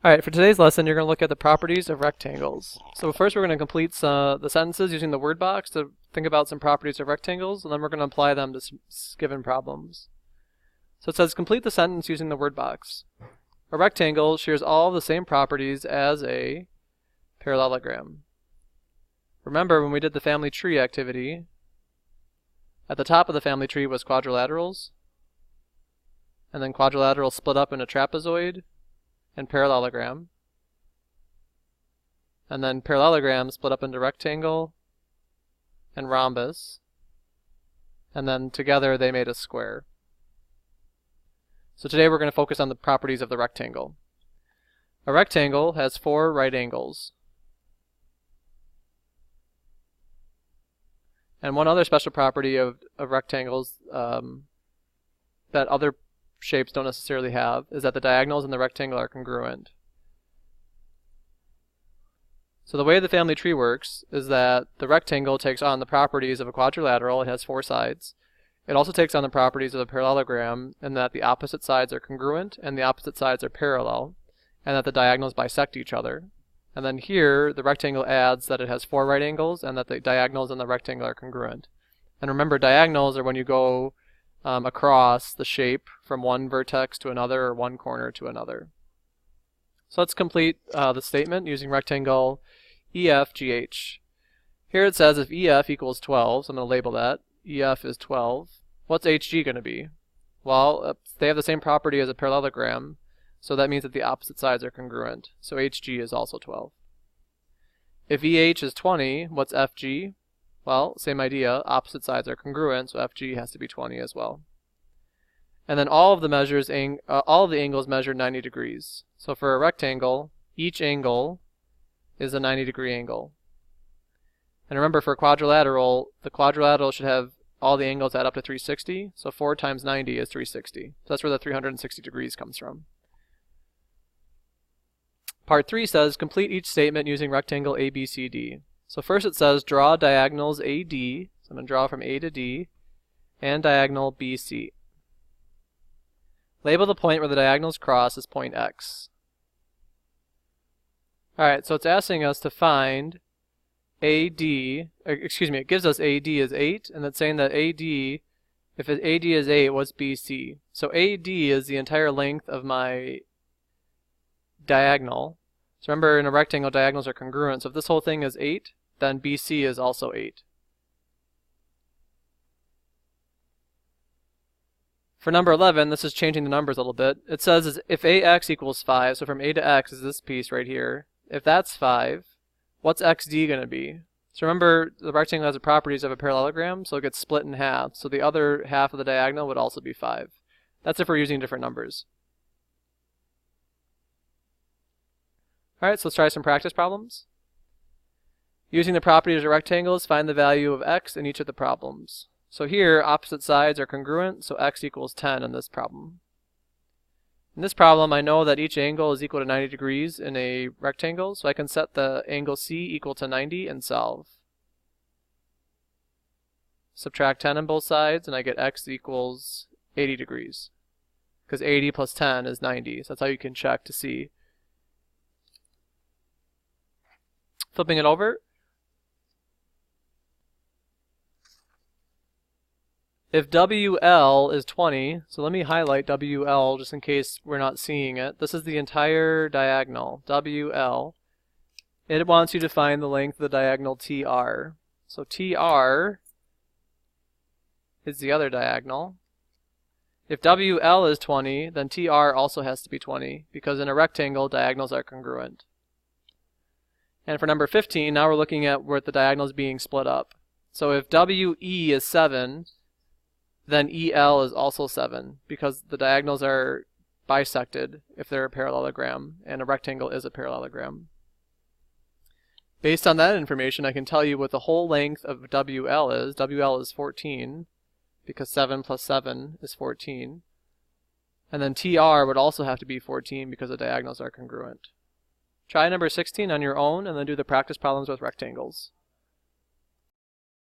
Alright, for today's lesson, you're going to look at the properties of rectangles. So first we're going to complete the sentences using the word box to think about some properties of rectangles, and then we're going to apply them to some given problems. So it says, complete the sentence using the word box. A rectangle shares all the same properties as a parallelogram. Remember when we did the family tree activity, at the top of the family tree was quadrilaterals, and then quadrilaterals split up into trapezoid and parallelogram, and then parallelogram split up into rectangle and rhombus, and then together they made a square. So today we're going to focus on the properties of the rectangle. A rectangle has 4 right angles. And one other special property of rectangles that other shapes don't necessarily have is that the diagonals in the rectangle are congruent. So the way the family tree works is that the rectangle takes on the properties of a quadrilateral. It has 4 sides. It also takes on the properties of a parallelogram in that the opposite sides are congruent and the opposite sides are parallel, and that the diagonals bisect each other. And then here the rectangle adds that it has 4 right angles and that the diagonals in the rectangle are congruent. And remember, diagonals are when you go across the shape from one vertex to another or one corner to another. So let's complete the statement using rectangle EFGH. Here it says if EF equals 12, so I'm going to label that. EF is 12. What's HG going to be? Well, they have the same property as a parallelogram, so that means that the opposite sides are congruent. So HG is also 12. If EH is 20, what's FG? Well, same idea, opposite sides are congruent, so FG has to be 20 as well. And then all of the angles measure 90 degrees. So for a rectangle, each angle is a 90-degree angle. And remember, for a quadrilateral, the quadrilateral should have all the angles add up to 360, so 4 times 90 is 360. So that's where the 360 degrees comes from. Part 3 says, complete each statement using rectangle ABCD. So first it says draw diagonals AD, so I'm going to draw from A to D, and diagonal BC. Label the point where the diagonals cross as point X. Alright, so it's asking us to find AD, it gives us AD is 8, and it's saying that AD, if AD is 8, what's BC? So AD is the entire length of my diagonal. So remember, in a rectangle, diagonals are congruent, so if this whole thing is 8, then BC is also 8. For number 11, this is changing the numbers a little bit. It says if AX equals 5, so from A to X is this piece right here. If that's 5, what's XD going to be? So remember, the rectangle has the properties of a parallelogram, so it gets split in half. So the other half of the diagonal would also be 5. That's if we're using different numbers. Alright, so let's try some practice problems. Using the properties of rectangles, find the value of x in each of the problems. So here, opposite sides are congruent, so x equals 10 in this problem. In this problem, I know that each angle is equal to 90 degrees in a rectangle, so I can set the angle C equal to 90 and solve. Subtract 10 on both sides, and I get x equals 80 degrees. Because 80 plus 10 is 90, so that's how you can check to see. Flipping it over. If WL is 20, so let me highlight WL just in case we're not seeing it. This is the entire diagonal, WL. It wants you to find the length of the diagonal TR. So TR is the other diagonal. If WL is 20, then TR also has to be 20, because in a rectangle, diagonals are congruent. And for number 15, now we're looking at where the diagonal is being split up. So if WE is 7, then EL is also 7, because the diagonals are bisected if they're a parallelogram, and a rectangle is a parallelogram. Based on that information, I can tell you what the whole length of WL is. WL is 14, because 7 plus 7 is 14. And then TR would also have to be 14 because the diagonals are congruent. Try number 16 on your own, and then do the practice problems with rectangles.